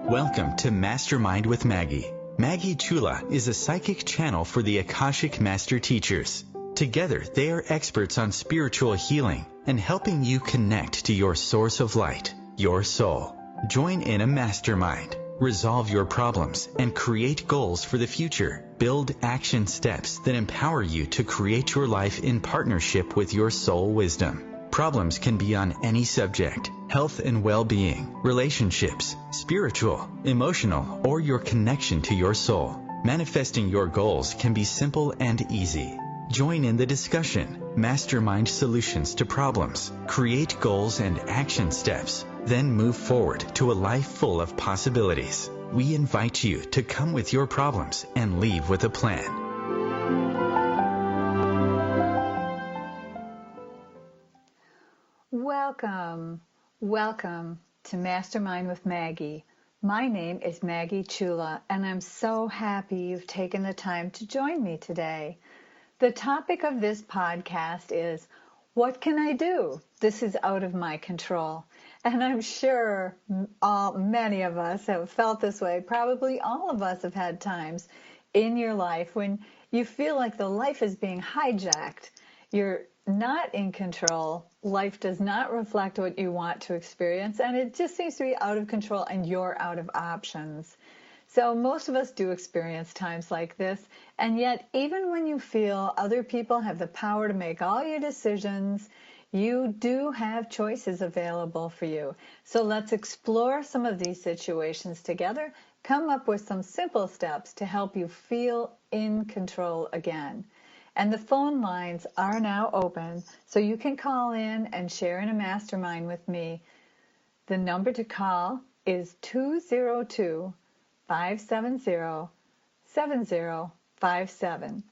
Welcome to Mastermind with Maggie. Maggie Chula is a psychic channel for the Akashic Master Teachers. Together, they are experts on spiritual healing and helping you connect to your source of light, your soul. Join in a mastermind. Resolve your problems and create goals for the future. Build action steps that empower you to create your life in partnership with your soul wisdom. Problems can be on any subject: health and well-being, relationships, spiritual, emotional, or your connection to your soul. Manifesting your goals can be simple and easy. Join in the discussion. Mastermind solutions to problems. Create goals and action steps. Then move forward to a life full of possibilities. We invite you to come with your problems and leave with a plan. Welcome to Mastermind with Maggie. My name is Maggie Chula, and I'm so happy you've taken the time to join me today. The topic of this podcast is, what can I do? This is out of my control. And I'm sure many of us have felt this way. Probably all of us have had times in your life when you feel like the life is being hijacked. You're not in control. Life does not reflect what you want to experience, and it just seems to be out of control, and you're out of options. So most of us do experience times like this, and yet even when you feel other people have the power to make all your decisions, you do have choices available for you. So let's explore some of these situations together, come up with some simple steps to help you feel in control again. And the phone lines are now open, so you can call in and share in a mastermind with me. The number to call is 202-570-7057.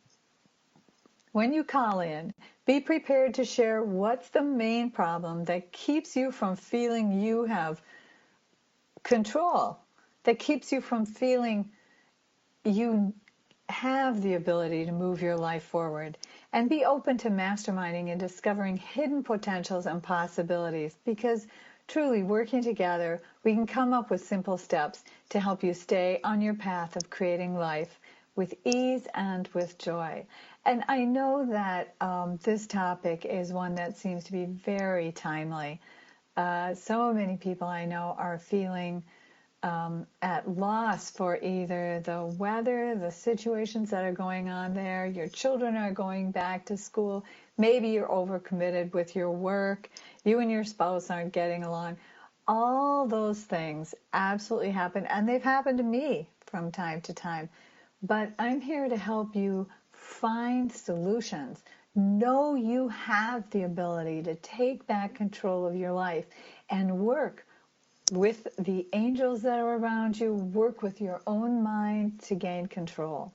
When you call in, be prepared to share what's the main problem that keeps you from feeling you have control, that keeps you from feeling you have the ability to move your life forward, and be open to masterminding and discovering hidden potentials and possibilities, because truly working together, we can come up with simple steps to help you stay on your path of creating life with ease and with joy. And I know that this topic is one that seems to be very timely. So many people I know are feeling at loss for either the weather, the situations that are going on there, your children are going back to school, maybe you're overcommitted with your work, you and your spouse aren't getting along. All those things absolutely happen, and they've happened to me from time to time. But I'm here to help you find solutions. Know you have the ability to take back control of your life and work with the angels that are around you, work with your own mind to gain control.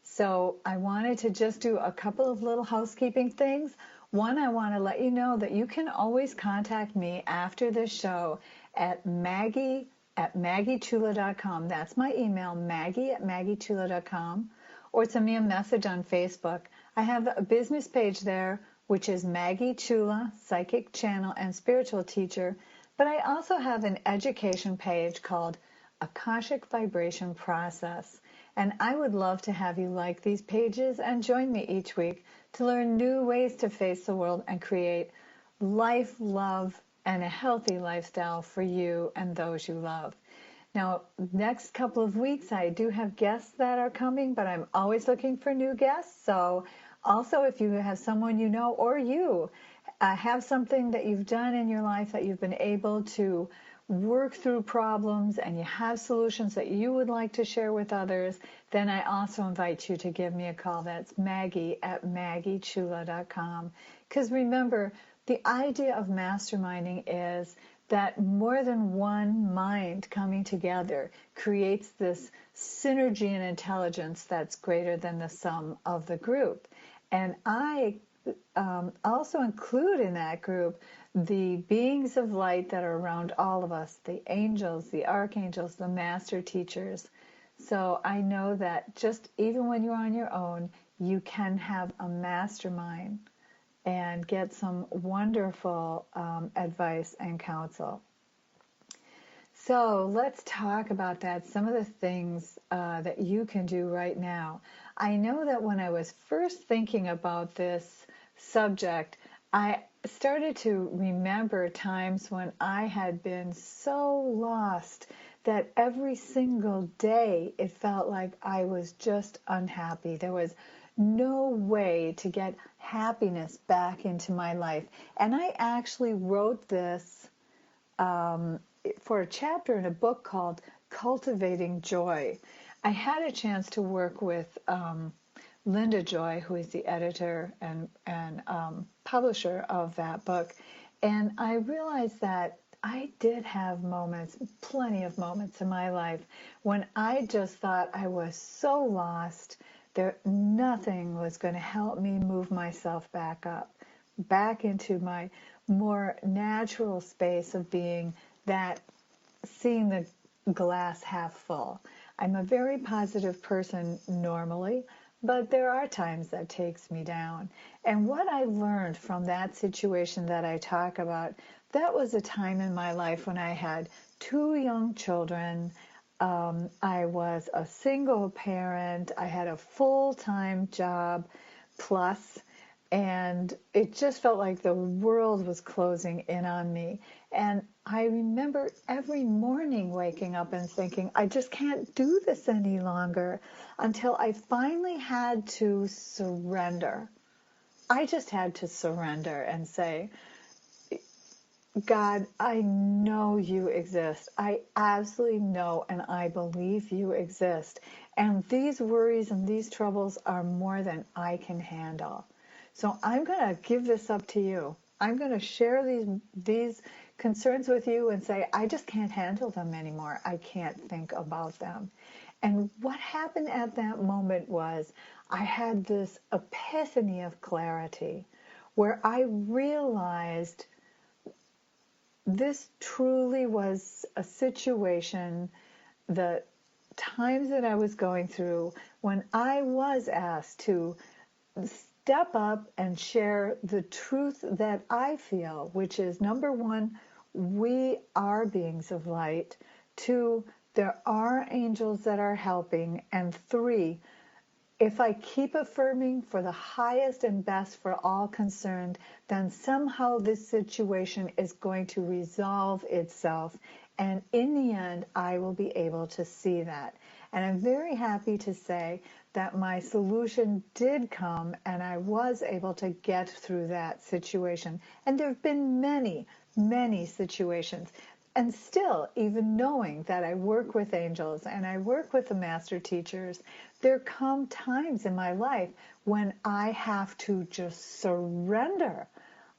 So I wanted to just do a couple of little housekeeping things. One, I want to let you know that you can always contact me after this show at maggie@maggiechula.com. That's my email, maggie@maggiechula.com. Or send me a message on Facebook. I have a business page there, which is Maggie Chula, Psychic Channel and Spiritual Teacher. But I also have an education page called Akashic Vibration Process. And I would love to have you like these pages and join me each week to learn new ways to face the world and create life, love, and a healthy lifestyle for you and those you love. Now, next couple of weeks, I do have guests that are coming, but I'm always looking for new guests. So also, if you have someone you know or you have something that you've done in your life that you've been able to work through problems and you have solutions that you would like to share with others, then I also invite you to give me a call. That's Maggie@maggiechula.com. Because remember, the idea of masterminding is that more than one mind coming together creates this synergy and intelligence that's greater than the sum of the group. And I also include in that group the beings of light that are around all of us, the angels, the archangels, the master teachers. So I know that just even when you're on your own, you can have a mastermind and get some wonderful advice and counsel. So let's talk about that. Some of the things that you can do right now. I know that when I was first thinking about this subject, I started to remember times when I had been so lost that every single day it felt like I was just unhappy. There was no way to get happiness back into my life. And I actually wrote this for a chapter in a book called Cultivating Joy. I had a chance to work with Linda Joy, who is the editor and publisher of that book, and I realized that I did have moments, plenty of moments in my life, when I just thought I was so lost, there nothing was going to help me move myself back up, back into my more natural space of being that, seeing the glass half full. I'm a very positive person normally, but there are times that takes me down. And what I learned from that situation that I talk about, that was a time in my life when I had 2 young children. I was a single parent. I had a full-time job plus, and it just felt like the world was closing in on me. And I remember every morning waking up and thinking, I just can't do this any longer, until I finally had to surrender. I just had to surrender and say, God, I know you exist. I absolutely know and I believe you exist. And these worries and these troubles are more than I can handle. So I'm going to give this up to you. I'm going to share these concerns with you and say, I just can't handle them anymore. I can't think about them. And what happened at that moment was I had this epiphany of clarity where I realized this truly was a situation, the times that I was going through, when I was asked to step up and share the truth that I feel, which is, number one, we are beings of light. 2, there are angels that are helping. And 3, if I keep affirming for the highest and best for all concerned, then somehow this situation is going to resolve itself. And in the end, I will be able to see that. And I'm very happy to say that my solution did come and I was able to get through that situation. And there have been many, many situations. And still, even knowing that I work with angels and I work with the master teachers, there come times in my life when I have to just surrender.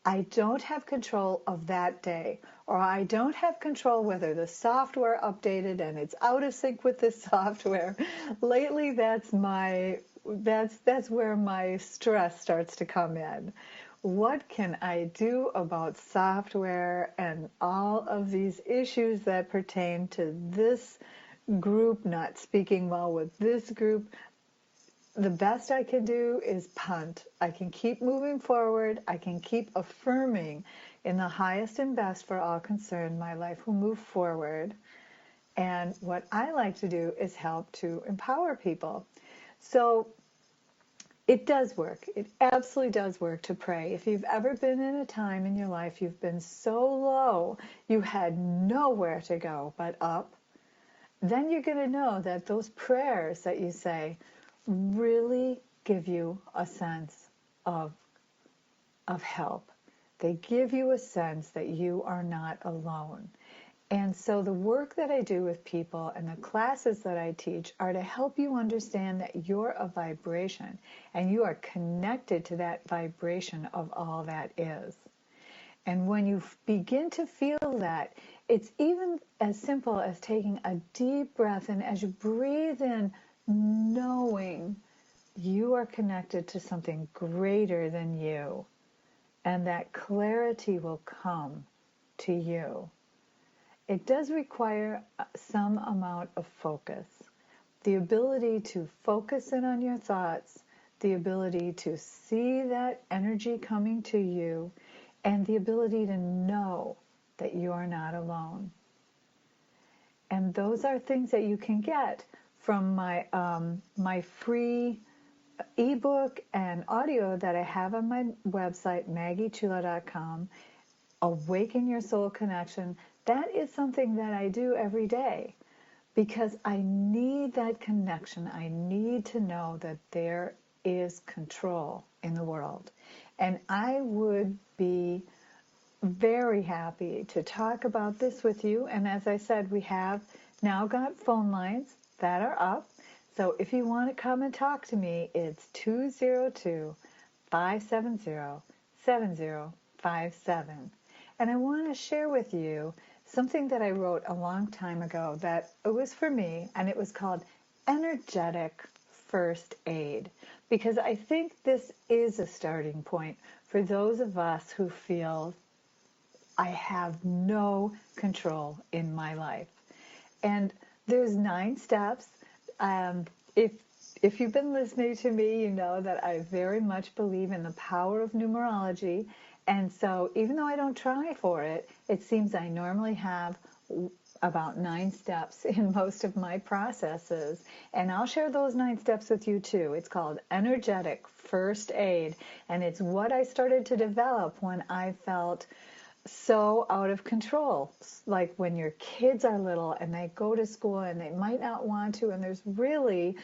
I don't have control of that day, or I don't have control whether the software updated and it's out of sync with the software. Lately, that's where my stress starts to come in. What can I do about software and all of these issues that pertain to this group not speaking well with this group? The best I can do is punt. I can keep moving forward. I can keep affirming in the highest and best for all concerned. My life will move forward. And what I like to do is help to empower people. So it does work. It absolutely does work to pray. If you've ever been in a time in your life you've been so low, you had nowhere to go but up, then you're going to know that those prayers that you say really give you a sense of help. They give you a sense that you are not alone. And so the work that I do with people and the classes that I teach are to help you understand that you're a vibration and you are connected to that vibration of all that is. And when you begin to feel that, it's even as simple as taking a deep breath, and as you breathe in, knowing you are connected to something greater than you, and that clarity will come to you. It does require some amount of focus. The ability to focus in on your thoughts, the ability to see that energy coming to you, and the ability to know that you are not alone. And those are things that you can get from my free ebook and audio that I have on my website, maggiechula.com. Awaken Your Soul Connection. That is something that I do every day because I need that connection. I need to know that there is control in the world. And I would be very happy to talk about this with you. And as I said, we have now got phone lines that are up. So if you want to come and talk to me, it's 202-570-7057. And I want to share with you something that I wrote a long time ago that it was for me, and it was called Energetic First Aid, because I think this is a starting point for those of us who feel I have no control in my life. And there's 9 steps. If you've been listening to me, you know that I very much believe in the power of numerology. And so even though I don't try for it, it seems I normally have about 9 steps in most of my processes. And I'll share those 9 steps with you too. It's called Energetic First Aid. And it's what I started to develop when I felt so out of control. Like when your kids are little and they go to school and they might not want to, and there's really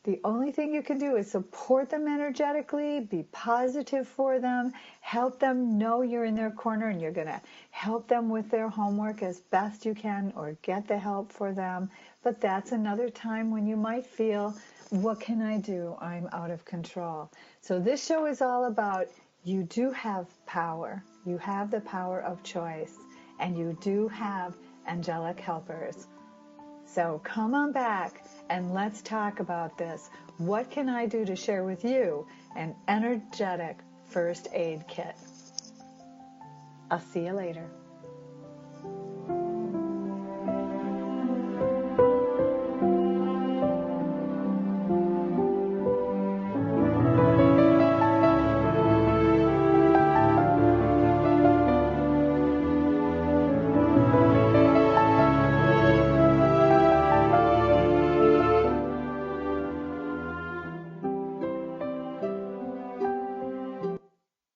the only thing you can do is support them energetically, be positive for them, help them know you're in their corner and you're going to help them with their homework as best you can or get the help for them. But that's another time when you might feel, what can I do? I'm out of control. So this show is all about you do have power. You have the power of choice, and you do have angelic helpers. So come on back and let's talk about this. What can I do to share with you an energetic first aid kit? I'll see you later.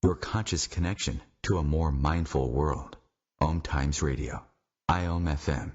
Your conscious connection to a more mindful world. OMTimes Radio. IOM FM.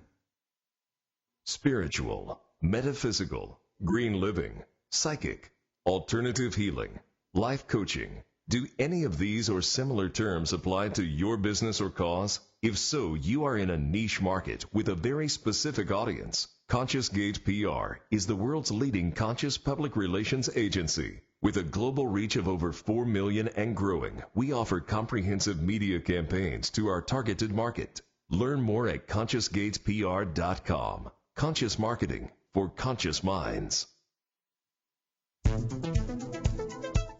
Spiritual, metaphysical, green living, psychic, alternative healing, life coaching. Do any of these or similar terms apply to your business or cause? If so, you are in a niche market with a very specific audience. Conscious Gate PR is the world's leading conscious public relations agency. With a global reach of over 4 million and growing, we offer comprehensive media campaigns to our targeted market. Learn more at ConsciousGatesPR.com. Conscious marketing for conscious minds.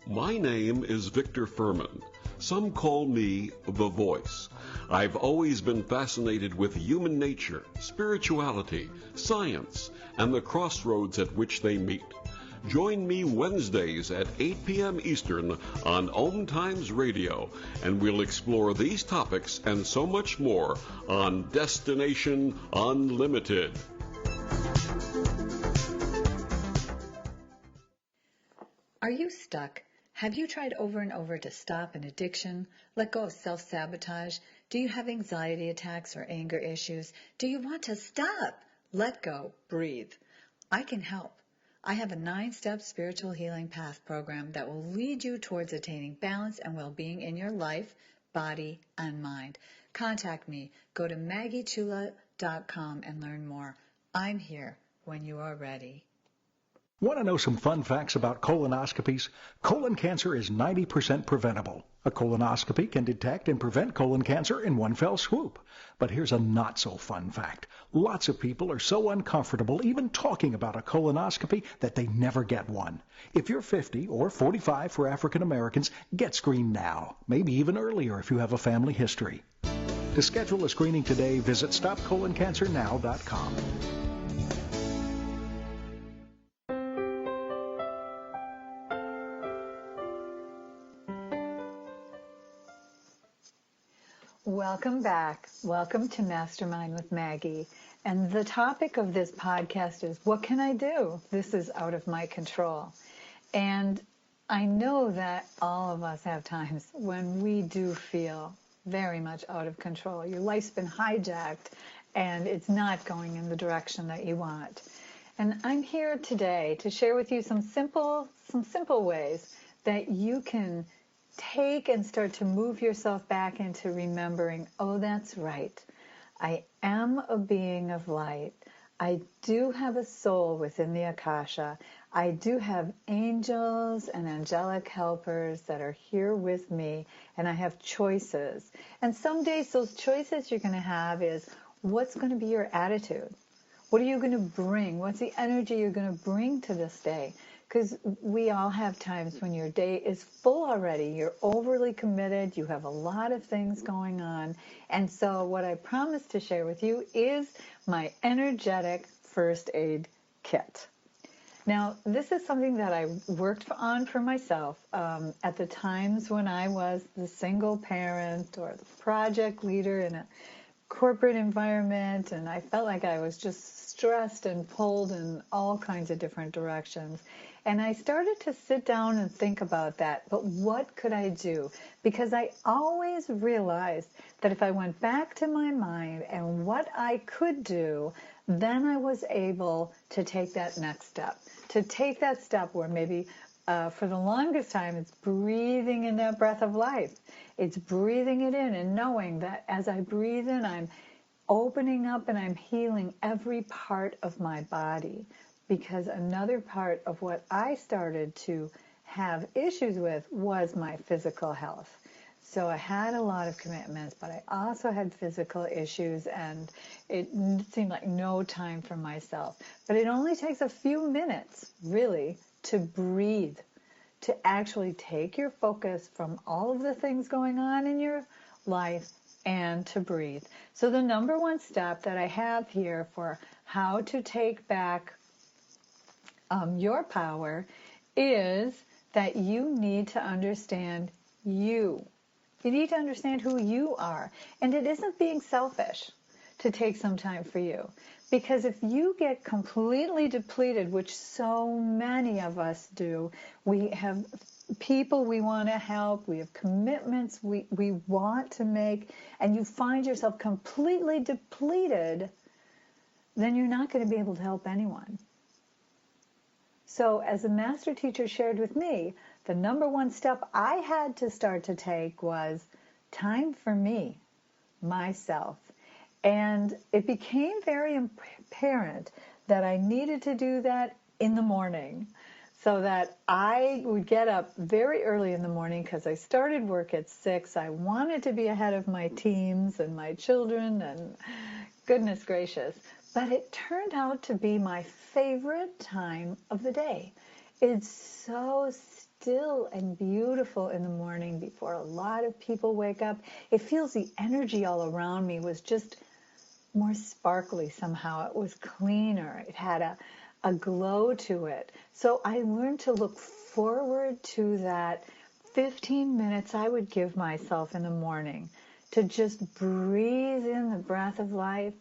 My name is Victor Furman. Some call me The Voice. I've always been fascinated with human nature, spirituality, science, and the crossroads at which they meet. Join me Wednesdays at 8 p.m. Eastern on OMTimes Radio, and we'll explore these topics and so much more on Destination Unlimited. Are you stuck? Have you tried over and over to stop an addiction, let go of self-sabotage? Do you have anxiety attacks or anger issues? Do you want to stop, let go, breathe? I can help. I have a 9-step spiritual healing path program that will lead you towards attaining balance and well-being in your life, body, and mind. Contact me. Go to maggiechula.com and learn more. I'm here when you are ready. Want to know some fun facts about colonoscopies? Colon cancer is 90% preventable. A colonoscopy can detect and prevent colon cancer in one fell swoop. But here's a not-so-fun fact. Lots of people are so uncomfortable even talking about a colonoscopy that they never get one. If you're 50 or 45 for African Americans, get screened now. Maybe even earlier if you have a family history. To schedule a screening today, visit StopColonCancerNow.com. Welcome back. Welcome to Mastermind with Maggie. And the topic of this podcast is, what can I do? This is out of my control. And I know that all of us have times when we do feel very much out of control. Your life's been hijacked and it's not going in the direction that you want. And I'm here today to share with you some simple ways that you can take and start to move yourself back into remembering, oh, that's right. I am a being of light. I do have a soul within the Akasha. I do have angels and angelic helpers that are here with me, and I have choices. And some days those choices you're going to have is, what's going to be your attitude? What are you going to bring? What's the energy you're going to bring to this day? Because we all have times when your day is full already. You're overly committed. You have a lot of things going on. And so what I promised to share with you is my energetic first aid kit. Now, this is something that I worked on for myself at the times when I was the single parent or the project leader in a corporate environment, and I felt like I was just stressed and pulled in all kinds of different directions. And I started to sit down and think about that. But what could I do? Because I always realized that if I went back to my mind and what I could do, then I was able to take that next step. To take that step where maybe for the longest time it's breathing in that breath of life. It's breathing it in and knowing that as I breathe in, I'm opening up and I'm healing every part of my body. Because another part of what I started to have issues with was my physical health. So I had a lot of commitments, but I also had physical issues, and it seemed like no time for myself. But it only takes a few minutes, really, to breathe, to actually take your focus from all of the things going on in your life and to breathe. So the number one step that I have here for how to take back your power is that you need to understand you. You need to understand who you are. And it isn't being selfish to take some time for you. Because if you get completely depleted, which so many of us do, we have people we want to help, we have commitments we want to make, and you find yourself completely depleted, then you're not going to be able to help anyone. So as a master teacher shared with me, the number one step I had to start to take was time for me, myself. And it became very apparent that I needed to do that in the morning, so that I would get up very early in the morning because I started work at 6. I wanted to be ahead of my teams and my children, and goodness gracious. But it turned out to be my favorite time of the day. It's so still and beautiful in the morning before a lot of people wake up. It feels the energy all around me was just more sparkly somehow. It was cleaner. It had a glow to it. So I learned to look forward to that 15 minutes I would give myself in the morning to just breathe in the breath of life,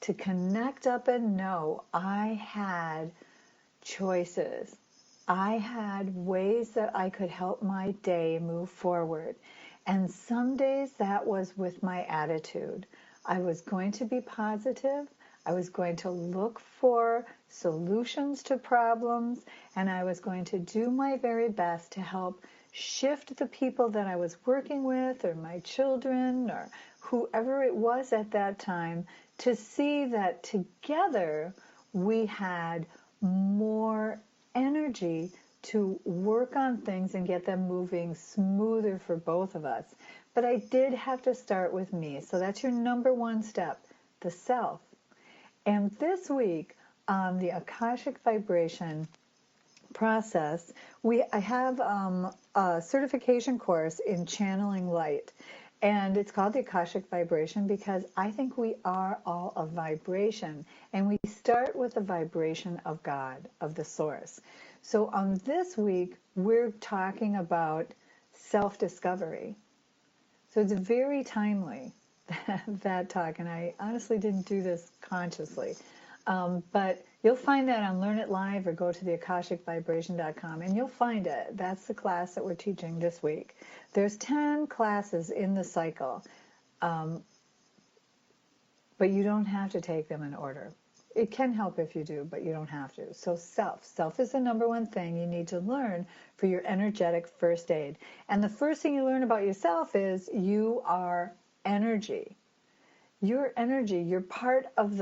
to connect up and know I had choices. I had ways that I could help my day move forward. And some days that was with my attitude. I was going to be positive. I was going to look for solutions to problems, and I was going to do my very best to help shift the people that I was working with, or my children, or whoever it was at that time, to see that together we had more energy to work on things and get them moving smoother for both of us. But I did have to start with me. So that's your number one step, the self. And this week on the Akashic Vibration process, I have a certification course in channeling light. And it's called the Akashic Vibration because I think we are all a vibration. And we start with the vibration of God, of the source. So on this week, we're talking about self-discovery. So it's very timely that talk, and I honestly didn't do this consciously. But you'll find that on Learn It Live or go to the akashicvibration.com and you'll find it. That's the class that we're teaching this week. There's 10 classes in the cycle, but you don't have to take them in order. It can help if you do, but you don't have to. So self is the number one thing you need to learn for your energetic first aid. And the first thing you learn about yourself is you are energy. You're energy. You're part of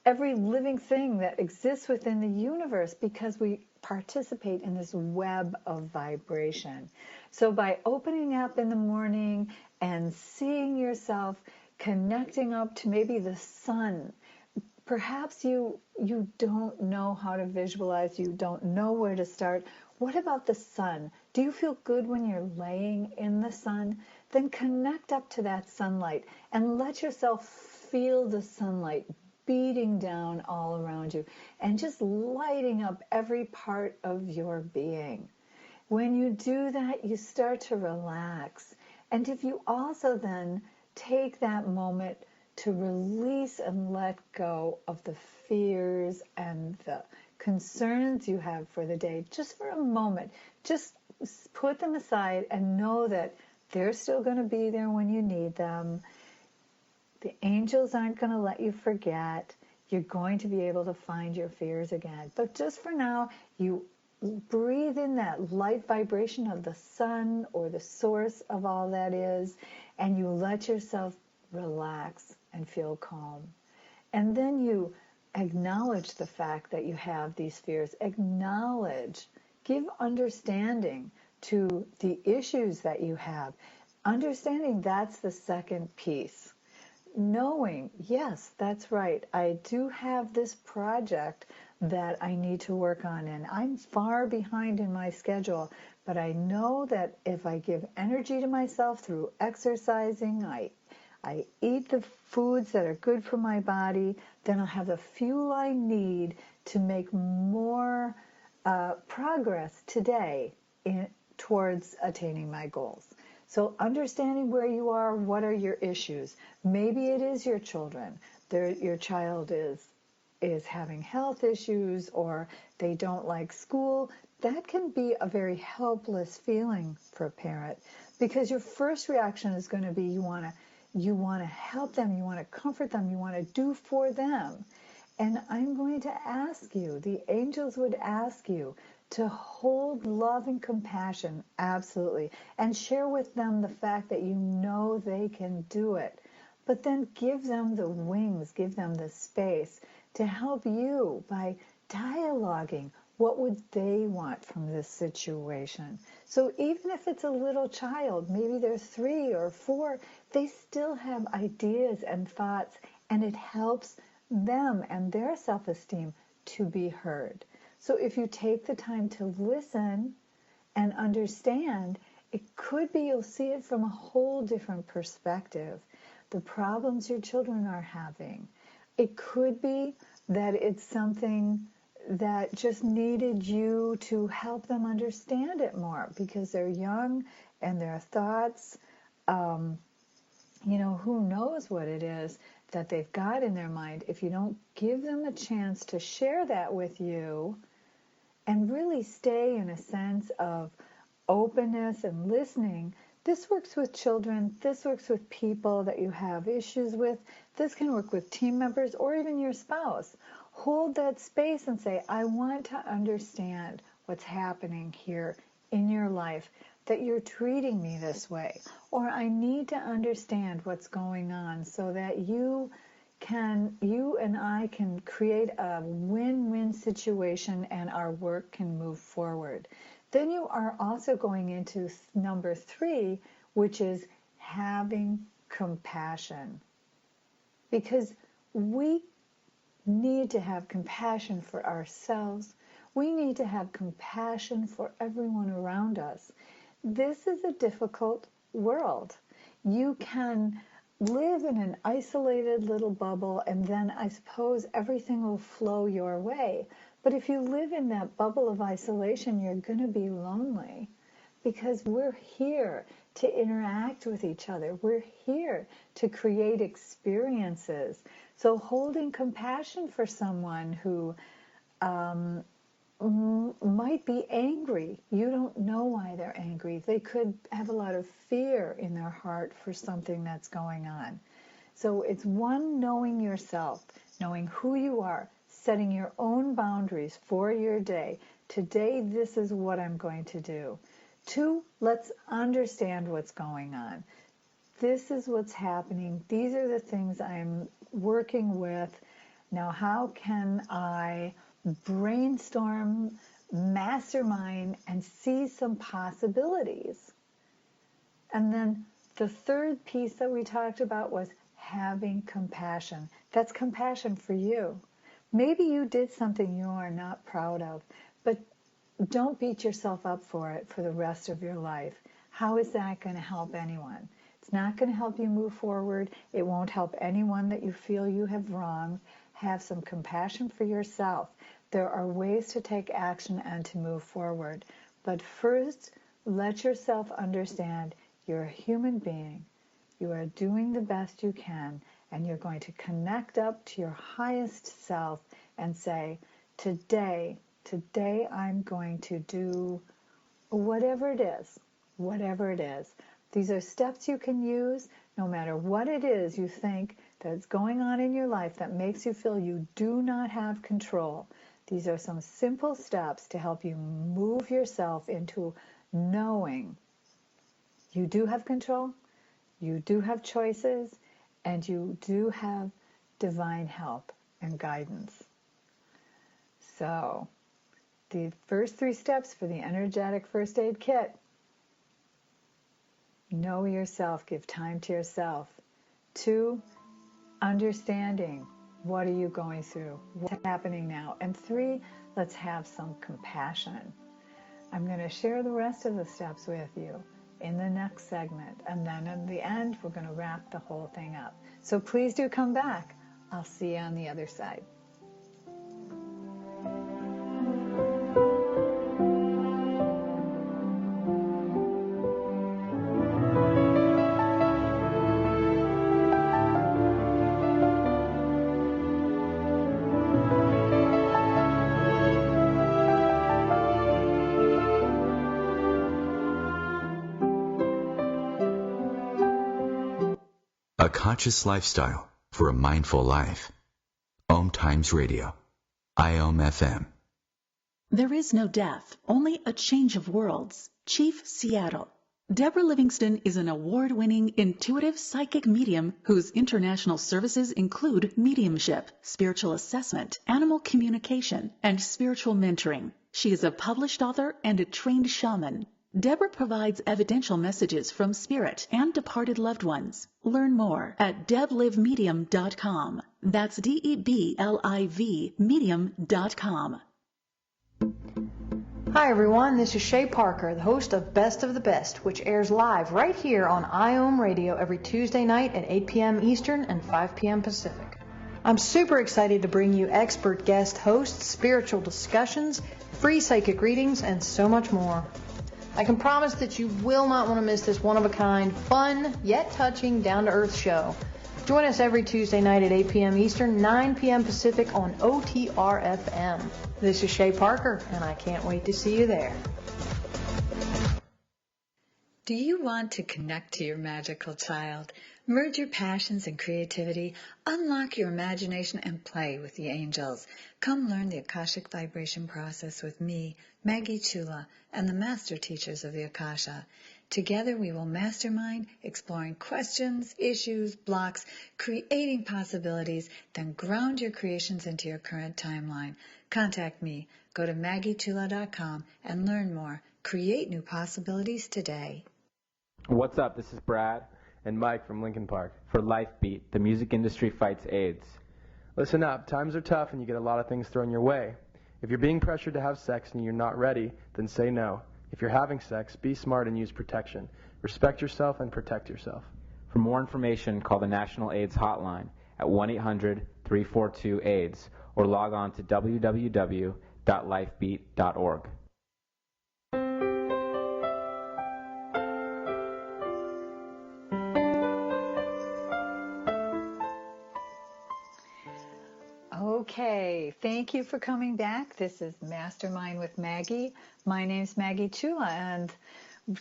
every living thing that exists within the universe because we participate in this web of vibration. So by opening up in the morning and seeing yourself connecting up to maybe the sun, perhaps you don't know how to visualize, you don't know where to start. What about the sun? Do you feel good when you're laying in the sun? Then connect up to that sunlight and let yourself feel the sunlight beating down all around you and just lighting up every part of your being. When you do that, you start to relax. And if you also then take that moment to release and let go of the fears and the concerns you have for the day, just for a moment, just put them aside and know that they're still going to be there when you need them. The angels aren't going to let you forget. You're going to be able to find your fears again. But just for now, you breathe in that light vibration of the sun or the source of all that is, and you let yourself relax and feel calm. And then you acknowledge the fact that you have these fears. Acknowledge, give understanding to the issues that you have. Understanding, that's the second piece. Knowing, yes, that's right, I do have this project that I need to work on, and I'm far behind in my schedule, but I know that if I give energy to myself through exercising, I eat the foods that are good for my body, then I'll have the fuel I need to make more progress today towards attaining my goals. So understanding where you are, what are your issues? Maybe it is your children. Your child is having health issues, or they don't like school. That can be a very helpless feeling for a parent, because your first reaction is going to be you want to help them, you want to comfort them, you want to do for them. And I'm going to ask you, the angels would ask you to hold love and compassion, absolutely, and share with them the fact that you know they can do it. But then give them the wings, give them the space to help you by dialoguing. What would they want from this situation? So even if it's a little child, maybe they're 3 or 4, they still have ideas and thoughts, and it helps them and their self-esteem to be heard. So if you take the time to listen and understand, it could be you'll see it from a whole different perspective. The problems your children are having. It could be that it's something that just needed you to help them understand it more because they're young and their thoughts, who knows what it is that they've got in their mind. If you don't give them a chance to share that with you and really stay in a sense of openness and listening, this works with children, this works with people that you have issues with, this can work with team members or even your spouse. Hold that space and say, I want to understand what's happening here in your life, that you're treating me this way, or I need to understand what's going on so that you and I can create a win-win situation and our work can move forward. Then you are also going into number 3, which is having compassion. Because we need to have compassion for ourselves. We need to have compassion for everyone around us. This is a difficult world. You can live in an isolated little bubble and then I suppose everything will flow your way. But if you live in that bubble of isolation, you're going to be lonely because we're here to interact with each other. We're here to create experiences. So holding compassion for someone who might be angry. You don't know why they're angry. They could have a lot of fear in their heart for something that's going on. So it's one, knowing yourself, knowing who you are, setting your own boundaries for your day. Today, this is what I'm going to do. 2, let's understand what's going on. This is what's happening. These are the things I'm working with. Now, how can I brainstorm, mastermind, and see some possibilities? And then the third piece that we talked about was having compassion. That's compassion for you. Maybe you did something you are not proud of, but don't beat yourself up for it for the rest of your life. How is that going to help anyone? It's not going to help you move forward. It won't help anyone that you feel you have wronged. Have some compassion for yourself. There are ways to take action and to move forward. But first, let yourself understand you're a human being. You are doing the best you can, and you're going to connect up to your highest self and say, today I'm going to do whatever it is, whatever it is. These are steps you can use no matter what it is you think that's going on in your life that makes you feel you do not have control. These are some simple steps to help you move yourself into knowing you do have control, you do have choices, and you do have divine help and guidance. So, the first 3 steps for the energetic first aid kit. Know yourself, give time to yourself. 2, understanding what are you going through, what's happening now. And 3, let's have some compassion. I'm going to share the rest of the steps with you in the next segment. And then in the end, we're going to wrap the whole thing up. So please do come back. I'll see you on the other side. A conscious lifestyle for a mindful life. OMTimes Radio. IOM FM. There is no death, only a change of worlds. Chief Seattle. Deborah Livingston is an award-winning intuitive psychic medium whose international services include mediumship, spiritual assessment, animal communication, and spiritual mentoring. She is a published author and a trained shaman. Deborah provides evidential messages from spirit and departed loved ones. Learn more at deblivemedium.com. That's DEBLIV medium.com. Hi everyone, this is Shay Parker, the host of Best of the Best, which airs live right here on IOM Radio every Tuesday night at 8 p.m. Eastern and 5 p.m. Pacific. I'm super excited to bring you expert guest hosts, spiritual discussions, free psychic readings, and so much more. I can promise that you will not want to miss this one-of-a-kind, fun, yet touching, down-to-earth show. Join us every Tuesday night at 8 p.m. Eastern, 9 p.m. Pacific on OTR-FM. This is Shay Parker, and I can't wait to see you there. Do you want to connect to your magical child? Merge your passions and creativity, unlock your imagination, and play with the angels. Come learn the Akashic vibration process with me, Maggie Chula, and the master teachers of the Akasha. Together we will mastermind, exploring questions, issues, blocks, creating possibilities, then ground your creations into your current timeline. Contact me. Go to maggiechula.com and learn more. Create new possibilities today. What's up? This is Brad and Mike from Lincoln Park for Life Beat, the music industry fights AIDS. Listen up, times are tough and you get a lot of things thrown your way. If you're being pressured to have sex and you're not ready, then say no. If you're having sex, be smart and use protection. Respect yourself and protect yourself. For more information, call the National AIDS Hotline at 1-800-342-AIDS or log on to www.lifebeat.org. Okay, thank you for coming back. This is Mastermind with Maggie. My name's Maggie Chula, and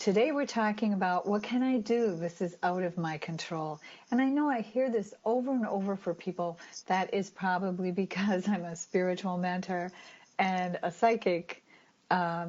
today we're talking about what can I do? This is out of my control. And I know I hear this over and over for people. That is probably because I'm a spiritual mentor and a psychic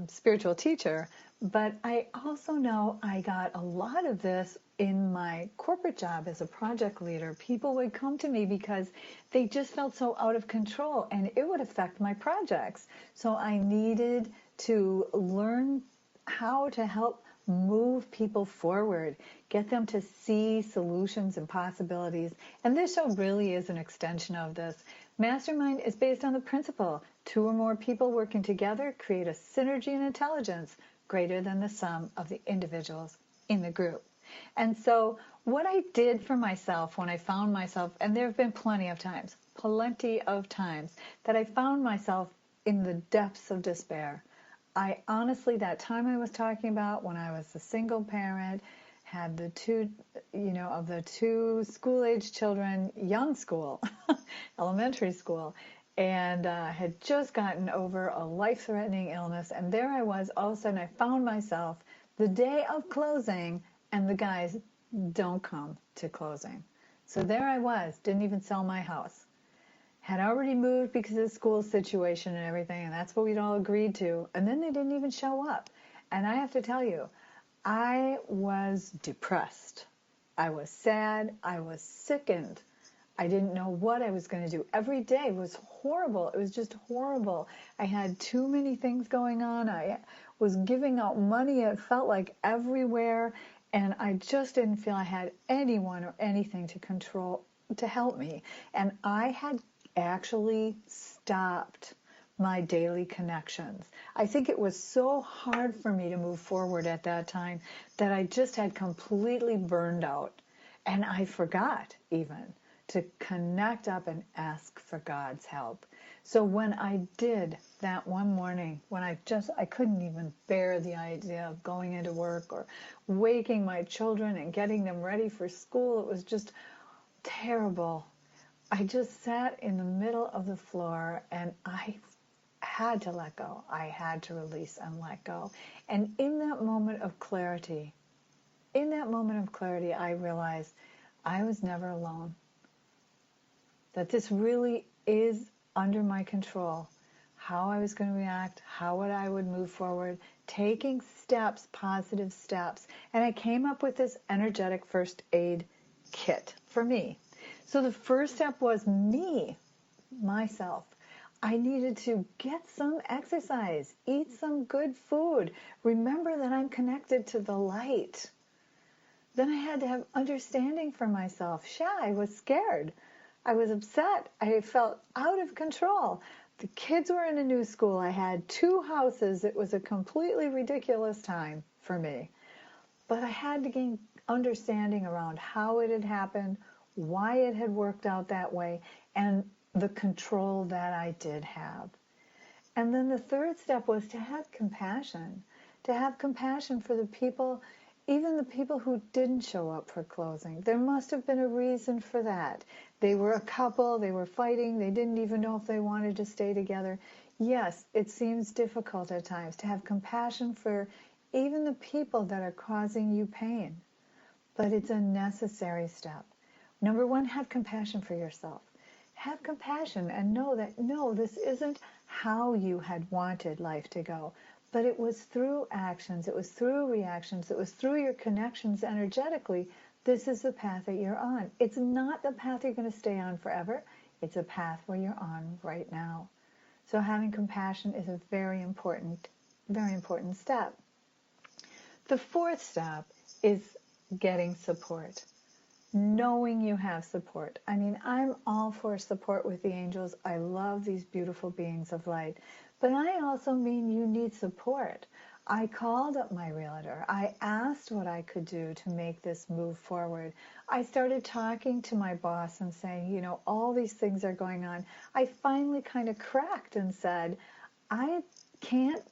spiritual teacher. But I also know I got a lot of this in my corporate job as a project leader. People would come to me because they just felt so out of control and it would affect my projects. So I needed to learn how to help move people forward, get them to see solutions and possibilities. And this show really is an extension of this. Mastermind is based on the principle, 2 or more people working together create a synergy and intelligence greater than the sum of the individuals in the group. And so what I did for myself when I found myself, and there have been plenty of times that I found myself in the depths of despair. I honestly, that time I was talking about when I was a single parent, had the 2, of the 2 school-age children, young school, elementary school, and had just gotten over a life-threatening illness. And there I was, all of a sudden I found myself the day of closing, and the guys don't come to closing. So there I was, didn't even sell my house. Had already moved because of the school situation and everything, and that's what we'd all agreed to. And then they didn't even show up. And I have to tell you, I was depressed. I was sad. I was sickened. I didn't know what I was going to do. Every day was horrible. It was just horrible. I had too many things going on. I was giving out money, it felt like, everywhere. And I just didn't feel I had anyone or anything to help me. And I had actually stopped my daily connections. I think it was so hard for me to move forward at that time that I just had completely burned out. And I forgot even to connect up and ask for God's help. So when I did that one morning, when I couldn't even bear the idea of going into work or waking my children and getting them ready for school, it was just terrible. I just sat in the middle of the floor and I had to let go. I had to release and let go. And in that moment of clarity, I realized I was never alone. That this really is under my control. How I was going to react, how I would move forward, taking steps, positive steps. And I came up with this energetic first aid kit for me. So the first step was myself. I needed to get some exercise, eat some good food, remember that I'm connected to the light. Then I had to have understanding for myself. I was scared. I was upset. I felt out of control. The kids were in a new school. I had 2 houses. It was a completely ridiculous time for me. But I had to gain understanding around how it had happened, why it had worked out that way, and the control that I did have. And then the third step was to have compassion for the people, even the people who didn't show up for closing. There must have been a reason for that. They were a couple, they were fighting, they didn't even know if they wanted to stay together. Yes, it seems difficult at times to have compassion for even the people that are causing you pain. But it's a necessary step. Number 1, have compassion for yourself. Have compassion and know that, no, this isn't how you had wanted life to go. But it was through actions, it was through reactions, it was through your connections energetically. This is the path that you're on. It's not the path you're going to stay on forever. It's a path where you're on right now. So having compassion is a very important step. The 4th step is getting support. Knowing you have support. I mean, I'm all for support with the angels. I love these beautiful beings of light. But I also mean you need support. I called up my realtor. I asked what I could do to make this move forward. I started talking to my boss and saying, all these things are going on. I finally kind of cracked and said, I can't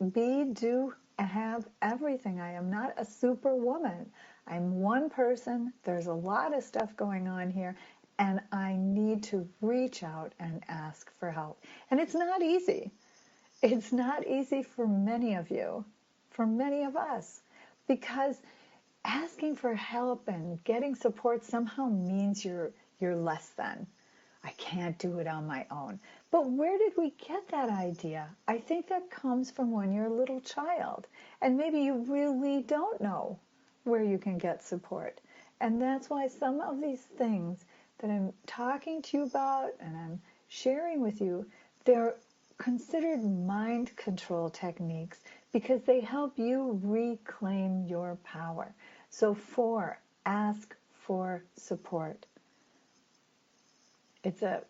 have everything. I am not a superwoman. I'm one person. There's a lot of stuff going on here, and I need to reach out and ask for help. And it's not easy. It's not easy for many of you, for many of us, because asking for help and getting support somehow means you're less than. I can't do it on my own. But where did we get that idea? I think that comes from when you're a little child, and maybe you really don't know where you can get support. And that's why some of these things that I'm talking to you about and I'm sharing with you, they're considered mind control techniques because they help you reclaim your power. So ask for support. It's a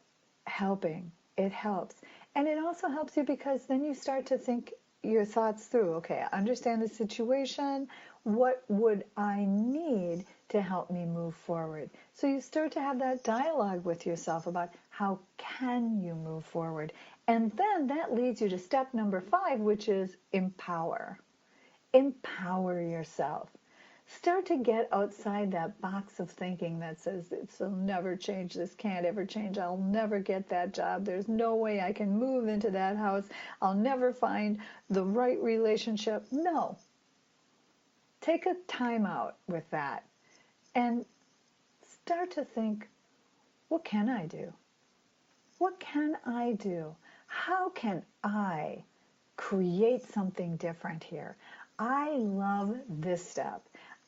helping. It helps. And it also helps you because then you start to think your thoughts through. Okay, I understand the situation. What would I need to help me move forward? So you start to have that dialogue with yourself about how can you move forward. And then that leads you to step number 5, which is empower. Empower yourself. Start to get outside that box of thinking that says, this will never change, this can't ever change, I'll never get that job, there's no way I can move into that house, I'll never find the right relationship. No. Take a time out with that and start to think, what can I do? What can I do? How can I create something different here? I love this step.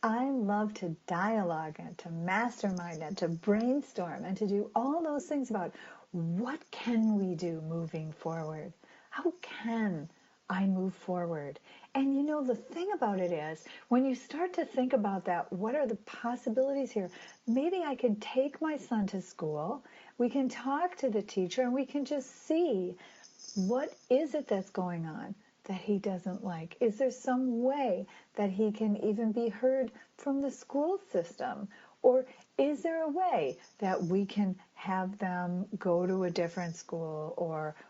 I love to dialogue and to mastermind and to brainstorm and to do all those things about what can we do moving forward? How can I move forward? And you know, the thing about it is, when you start to think about that, what are the possibilities here? Maybe I can take my son to school, we can talk to the teacher, and we can just see what is it that's going on that he doesn't like. Is there some way that he can even be heard from the school system? Or is there a way that we can have them go to a different school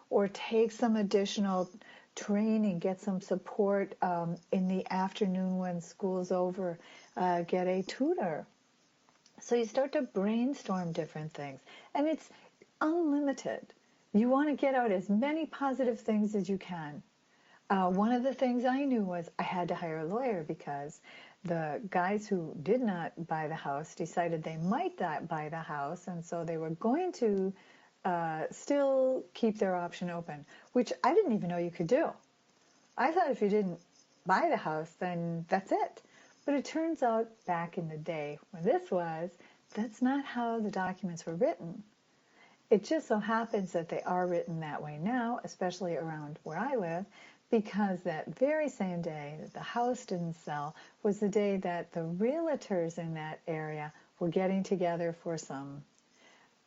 or take some additional training, get some support in the afternoon when school's over, get a tutor? So you start to brainstorm different things. And it's unlimited. You want to get out as many positive things as you can. One of the things I knew was I had to hire a lawyer because the guys who did not buy the house decided they might not buy the house, and so they were going to still keep their option open, which I didn't even know you could do. I thought if you didn't buy the house, then that's it. But it turns out back in the day when this was, that's not how the documents were written. It just so happens that they are written that way now, especially around where I live, because that very same day that the house didn't sell was the day that the realtors in that area were getting together for some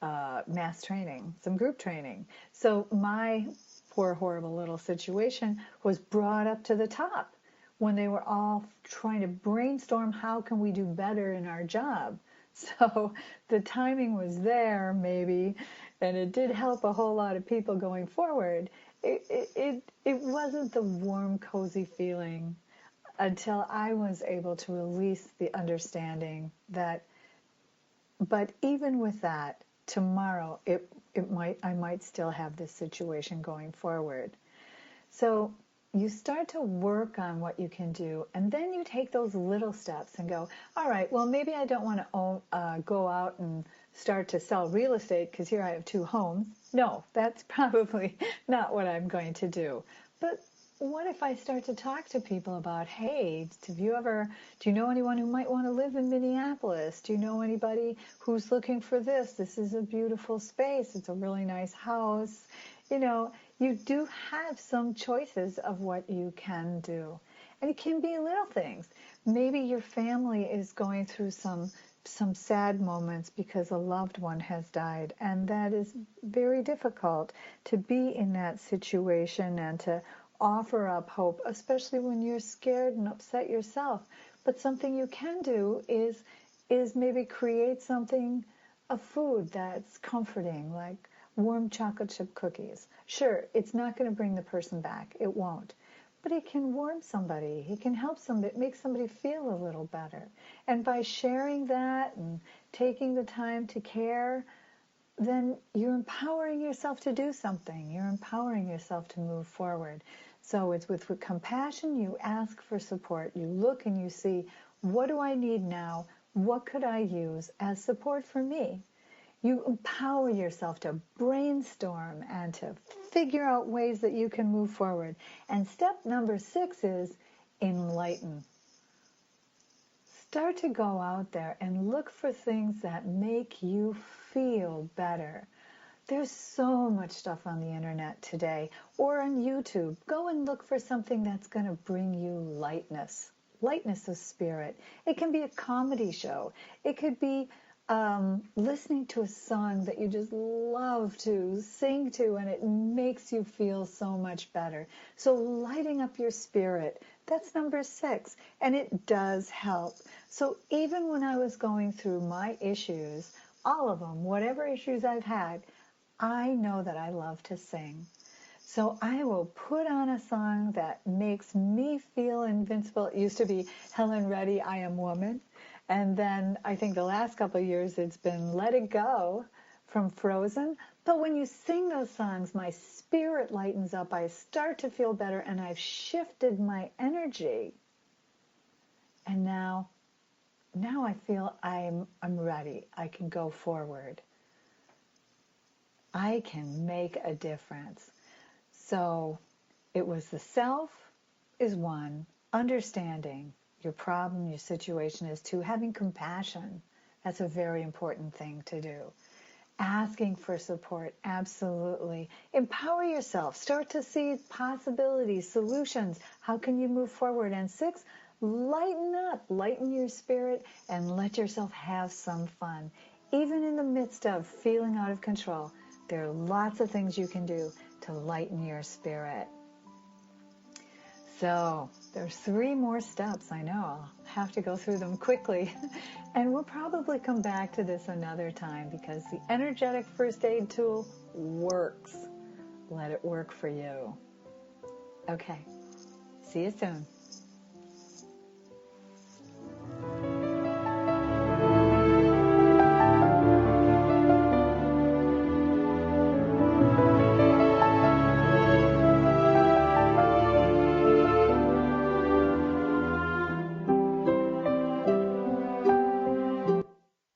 mass training, some group training. So my poor, horrible little situation was brought up to the top when they were all trying to brainstorm how can we do better in our job. So the timing was there, maybe, and it did help a whole lot of people going forward. It wasn't the warm, cozy feeling until I was able to release the understanding that, but even with that, tomorrow I might still have this situation going forward. So you start to work on what you can do, and then you take those little steps and go, all right, well, maybe I don't want to go out and start to sell real estate because here I have 2 homes. No, that's probably not what I'm going to do. But what if I start to talk to people about, hey, do you know anyone who might want to live in Minneapolis? Do you know anybody who's looking for this? This is a beautiful space. It's a really nice house. You know, you do have some choices of what you can do. And it can be little things. Maybe your family is going through some sad moments because a loved one has died, and that is very difficult to be in that situation and to offer up hope, especially when you're scared and upset yourself. But something you can do is maybe create something, a food that's comforting, like warm chocolate chip cookies. Sure, it's not going to bring the person back. It won't. But it can warm somebody. It can help somebody, make somebody feel a little better. And by sharing that and taking the time to care, then you're empowering yourself to do something. You're empowering yourself to move forward. So it's with compassion, you ask for support. You look and you see, what do I need now? What could I use as support for me? You empower yourself to brainstorm and to figure out ways that you can move forward. And step number 6 is enlighten. Start to go out there and look for things that make you feel better. There's so much stuff on the internet today or on YouTube. Go and look for something that's going to bring you lightness of spirit. It can be a comedy show. It could be listening to a song that you just love to sing to, and it makes you feel so much better. So lighting up your spirit, that's number 6, and it does help. So even when I was going through my issues, all of them, whatever issues I've had, I know that I love to sing. So I will put on a song that makes me feel invincible. It used to be Helen Reddy, I Am Woman. And then I think the last couple of years it's been Let It Go from Frozen. But when you sing those songs, my spirit lightens up. I start to feel better, and I've shifted my energy. And now I feel I'm ready. I can go forward. I can make a difference. So it was the self is 1, understanding your problem, your situation is 2, having compassion. That's a very important thing to do. Asking for support, absolutely. Empower yourself. Start to see possibilities, solutions. How can you move forward? And 6, lighten up. Lighten your spirit and let yourself have some fun. Even in the midst of feeling out of control, there are lots of things you can do to lighten your spirit. So there's 3 more steps. I know I'll have to go through them quickly. And we'll probably come back to this another time because the energetic first aid tool works. Let it work for you. Okay. See you soon.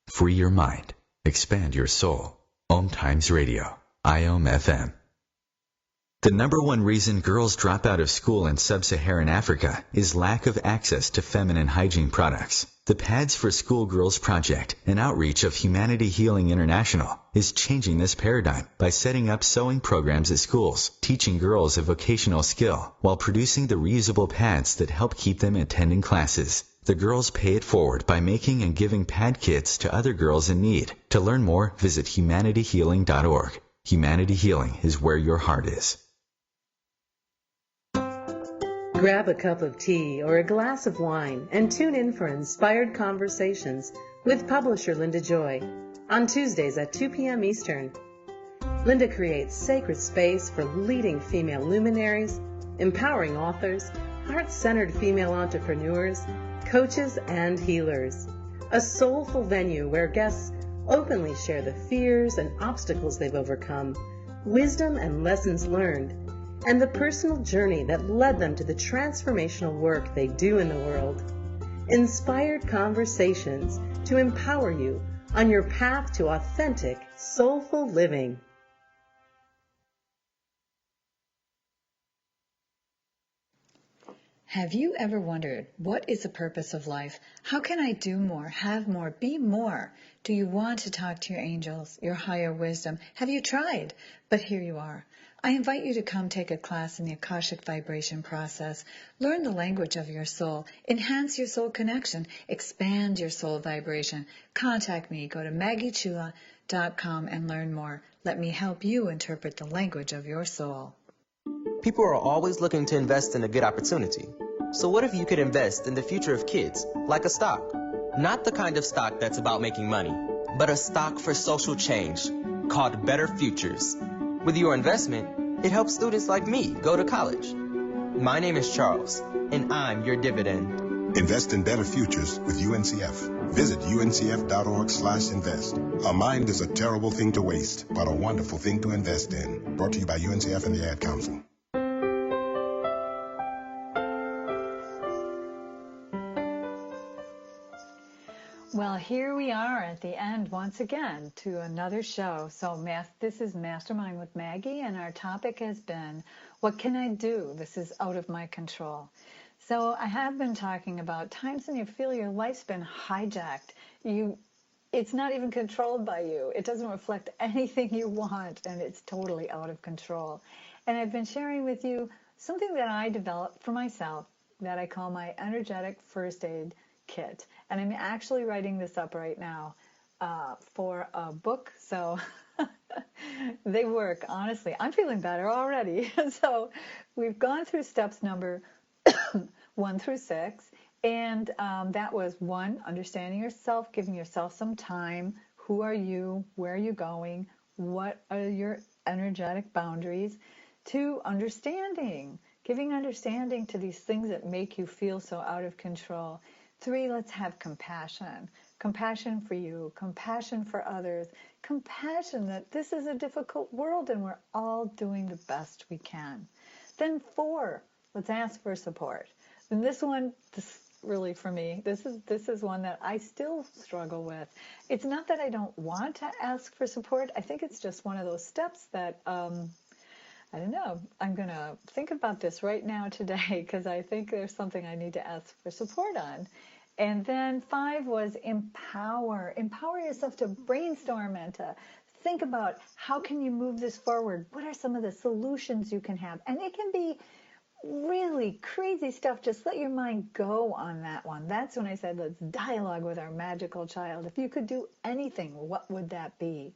Free your mind. Expand your soul. OMTimes Radio. IOM FM. The number 1 reason girls drop out of school in sub-Saharan Africa is lack of access to feminine hygiene products. The Pads for Schoolgirls Project, an outreach of Humanity Healing International, is changing this paradigm by setting up sewing programs at schools, teaching girls a vocational skill, while producing the reusable pads that help keep them attending classes. The girls pay it forward by making and giving pad kits to other girls in need. To learn more, visit humanityhealing.org. Humanity Healing is where your heart is. Grab a cup of tea or a glass of wine and tune in for Inspired Conversations with publisher Linda Joy on Tuesdays at 2 p.m. Eastern. Linda creates sacred space for leading female luminaries, empowering authors, heart-centered female entrepreneurs, coaches, and healers. A soulful venue where guests openly share the fears and obstacles they've overcome, wisdom and lessons learned, and the personal journey that led them to the transformational work they do in the world. Inspired Conversations to empower you on your path to authentic, soulful living. Have you ever wondered, what is the purpose of life? How can I do more, have more, be more? Do you want to talk to your angels, your higher wisdom? Have you tried? But here you are. I invite you to come take a class in the Akashic vibration process. Learn the language of your soul. Enhance your soul connection. Expand your soul vibration. Contact me. Go to MaggieChula.com and learn more. Let me help you interpret the language of your soul. People are always looking to invest in a good opportunity. So what if you could invest in the future of kids, like a stock? Not the kind of stock that's about making money, but a stock for social change called Better Futures. With your investment, it helps students like me go to college. My name is Charles, and I'm your dividend. Invest in better futures with UNCF. Visit uncf.org/invest. A mind is a terrible thing to waste, but a wonderful thing to invest in. Brought to you by UNCF and the Ad Council. Well, here we are at the end once again to another show. So this is Mastermind with Maggie, and our topic has been, what can I do? This is out of my control. So I have been talking about times when you feel your life's been hijacked. It's not even controlled by you. It doesn't reflect anything you want, and it's totally out of control. And I've been sharing with you something that I developed for myself that I call my energetic first aid kit. And I'm actually writing this up right now for a book. So they work, honestly. I'm feeling better already. So we've gone through steps number 1 through 6. And that was 1, understanding yourself, giving yourself some time. Who are you? Where are you going? What are your energetic boundaries? 2, understanding, giving understanding to these things that make you feel so out of control. 3, let's have compassion. Compassion for you, compassion for others, compassion that this is a difficult world and we're all doing the best we can. Then 4, let's ask for support. And this one, really for me, this is one that I still struggle with. It's not that I don't want to ask for support. I think it's just one of those steps that, I don't know, I'm going to think about this right now today because I think there's something I need to ask for support on. And then 5 was empower. Empower yourself to brainstorm and to think about how can you move this forward? What are some of the solutions you can have? And it can be really crazy stuff. Just let your mind go on that one. That's when I said, let's dialogue with our magical child. If you could do anything, what would that be?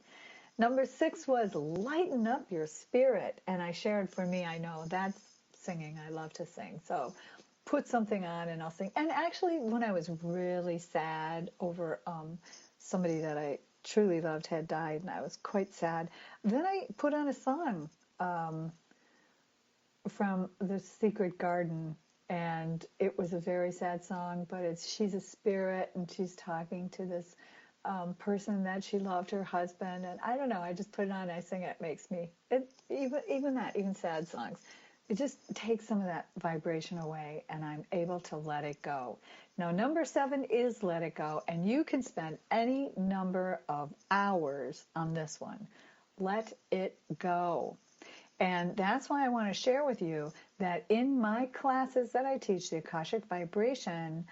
Number 6 was lighten up your spirit. And I shared, for me, I know that's singing. I love to sing. So put something on and I'll sing. And actually, when I was really sad over somebody that I truly loved had died, and I was quite sad, then I put on a song from The Secret Garden, and it was a very sad song, but she's a spirit, and she's talking to this person that she loved, her husband, and I don't know, I just put it on, I sing it, makes me, even sad songs, it just takes some of that vibration away, and I'm able to let it go. Now, number 7 is let it go, and you can spend any number of hours on this one. Let it go. And that's why I want to share with you that in my classes that I teach, the Akashic Vibration,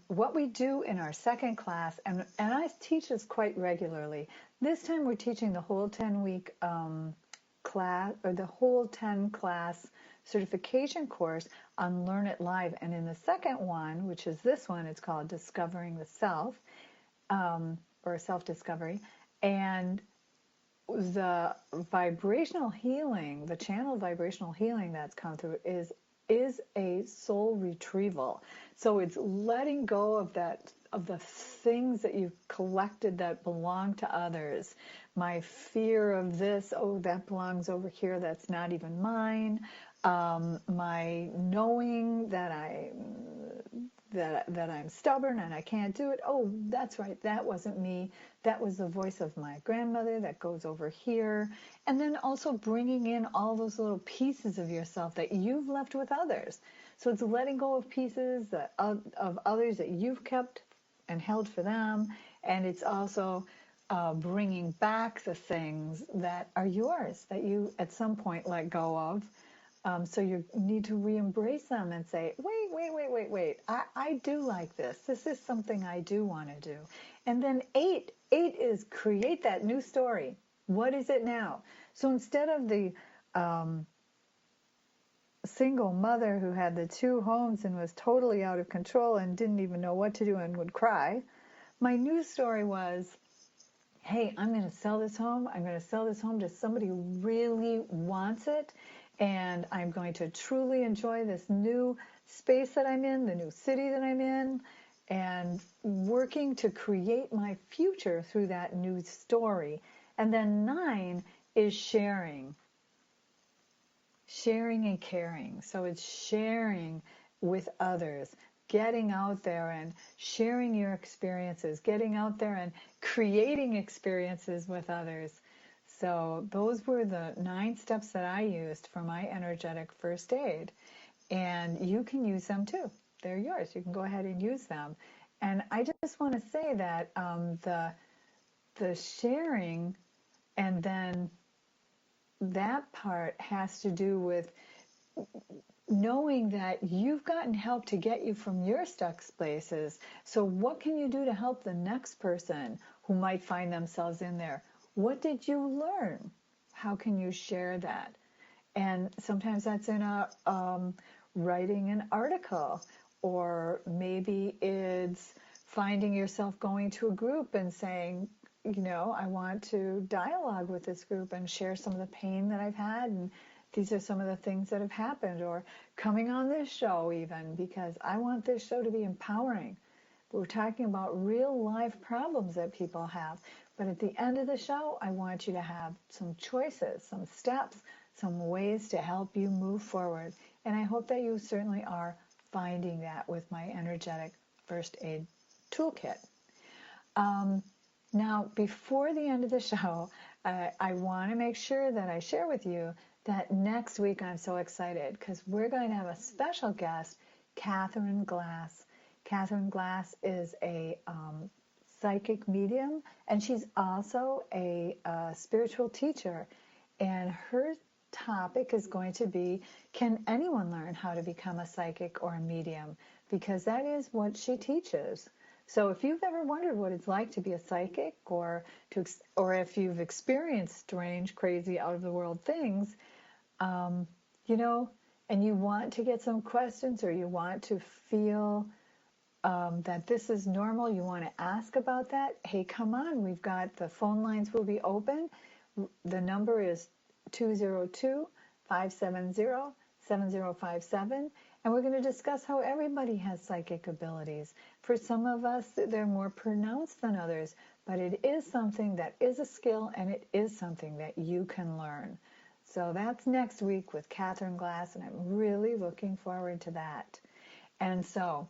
what we do in our second class, and I teach this quite regularly. This time we're teaching the whole 10-week class, or the whole 10-class certification course on Learn It Live. And in the second one, which is this one, it's called Discovering the Self, or Self-Discovery. And the vibrational healing, the channel vibrational healing that's come through is a soul retrieval. So it's letting go of the things that you've collected that belong to others. My fear of this, that belongs over here, that's not even mine. My knowing that I'm stubborn and I can't do it. Oh, that's right, that wasn't me. That was the voice of my grandmother that goes over here. And then also bringing in all those little pieces of yourself that you've left with others. So it's letting go of pieces of others that you've kept and held for them. And it's also bringing back the things that are yours that you at some point let go of. So you need to re-embrace them and say, wait, I do like this. This is something I do want to do. And then 8 is create that new story. What is it now? So instead of the single mother who had the 2 homes and was totally out of control and didn't even know what to do and would cry, my new story was, hey, I'm going to sell this home. I'm going to sell this home to somebody who really wants it. And I'm going to truly enjoy this new space that I'm in, the new city that I'm in, and working to create my future through that new story. And then 9 is sharing. Sharing and caring. So it's sharing with others. getting out there and sharing your experiences, getting out there and creating experiences with others. So those were the 9 steps that I used for my energetic first aid. And you can use them too. They're yours. You can go ahead and use them. And I just want to say that the sharing and then that part has to do with knowing that you've gotten help to get you from your stuck places. So what can you do to help the next person who might find themselves in there? What did you learn? How can you share that? And sometimes that's in writing an article, or maybe it's finding yourself going to a group and saying, I want to dialogue with this group and share some of the pain that I've had, and these are some of the things that have happened, or coming on this show even, because I want this show to be empowering. We're talking about real life problems that people have. But at the end of the show, I want you to have some choices, some steps, some ways to help you move forward. And I hope that you certainly are finding that with my energetic first aid toolkit. Now, before the end of the show, I want to make sure that I share with you that next week I'm so excited because we're going to have a special guest, Catherine Glass. Catherine Glass is a psychic medium, and she's also a spiritual teacher. And her topic is going to be, can anyone learn how to become a psychic or a medium? Because that is what she teaches. So if you've ever wondered what it's like to be a psychic, or if you've experienced strange, crazy, out-of-the-world things, and you want to get some questions, or you want to feel that this is normal, you want to ask about that, hey, come on, we've got the phone lines will be open. The number is 202-570-7057, and we're going to discuss how everybody has psychic abilities. For some of us, they're more pronounced than others, but it is something that is a skill, and it is something that you can learn. So that's next week with Catherine Glass, and I'm really looking forward to that. And so,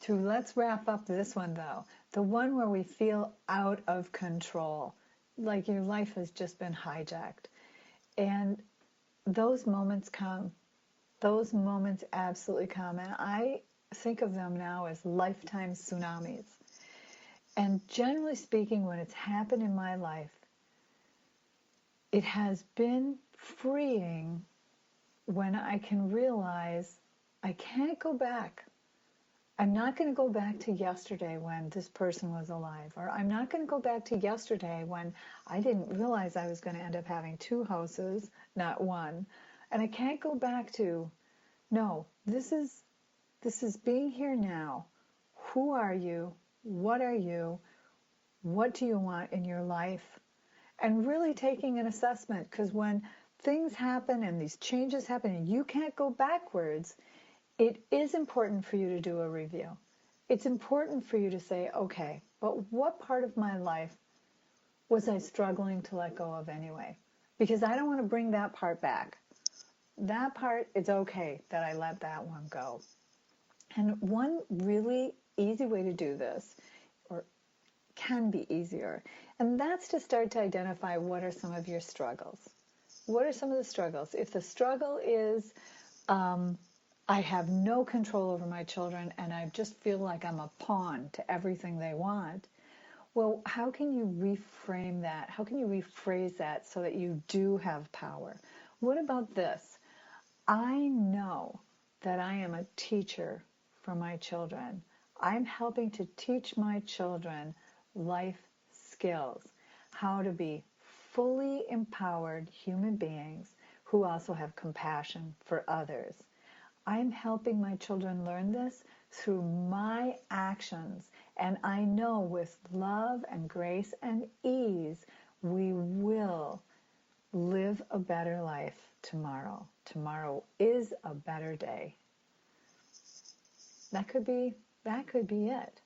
let's wrap up this one, though, the one where we feel out of control, like your life has just been hijacked. And those moments come. Those moments absolutely come. And I think of them now as lifetime tsunamis. And generally speaking, when it's happened in my life, it has been freeing when I can realize I can't go back. I'm not going to go back to yesterday when this person was alive, or I'm not going to go back to yesterday when I didn't realize I was going to end up having 2 houses, not one. And I can't go back to, no, this is being here now. Who are you? What are you? What do you want in your life? And really taking an assessment, because when things happen and these changes happen and you can't go backwards, it is important for you to do a review. It's important for you to say, okay, but what part of my life was I struggling to let go of anyway? Because I don't want to bring that part back. That part, it's okay that I let that one go. And one really easy way to do this, or can be easier, and that's to start to identify what are some of your struggles. What are some of the struggles? If the struggle is, I have no control over my children and I just feel like I'm a pawn to everything they want, well, how can you reframe that? How can you rephrase that so that you do have power? What about this? I know that I am a teacher for my children. I'm helping to teach my children life skills, how to be fully empowered human beings who also have compassion for others. I'm helping my children learn this through my actions, and I know with love and grace and ease, we will live a better life tomorrow. Tomorrow is a better day. That could be it.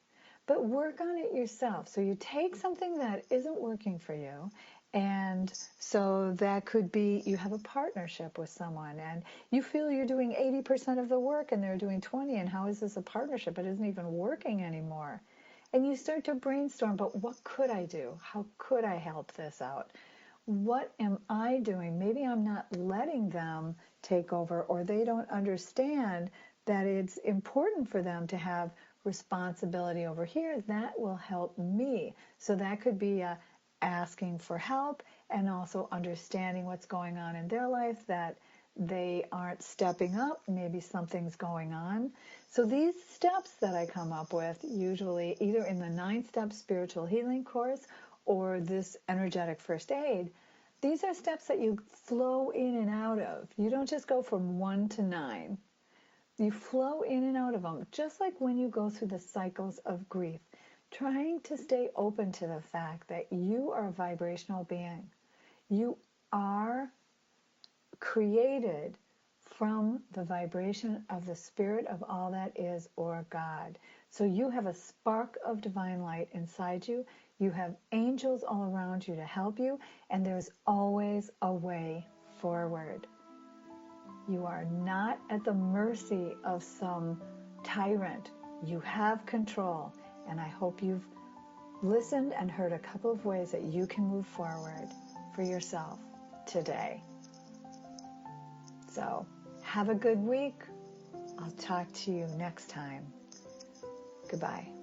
But work on it yourself. So you take something that isn't working for you And so that could be you have a partnership with someone and you feel you're doing 80% of the work and they're doing 20, and how is this a partnership? It isn't even working anymore. And you start to brainstorm, but what could I do? How could I help this out? What am I doing? Maybe I'm not letting them take over, or they don't understand that it's important for them to have responsibility over here. That will help me. So that could be asking for help and also understanding what's going on in their life, that they aren't stepping up. Maybe something's going on. So these steps that I come up with, usually either in the 9-step spiritual healing course or this energetic first aid, these are steps that you flow in and out of. You don't just go from 1 to 9. You flow in and out of them, just like when you go through the cycles of grief, trying to stay open to the fact that you are a vibrational being. You are created from the vibration of the spirit of all that is, or God. So you have a spark of divine light inside you. You have angels all around you to help you, and there's always a way forward. You are not at the mercy of some tyrant. You have control, and I hope you've listened and heard a couple of ways that you can move forward for yourself today. So, have a good week. I'll talk to you next time. Goodbye.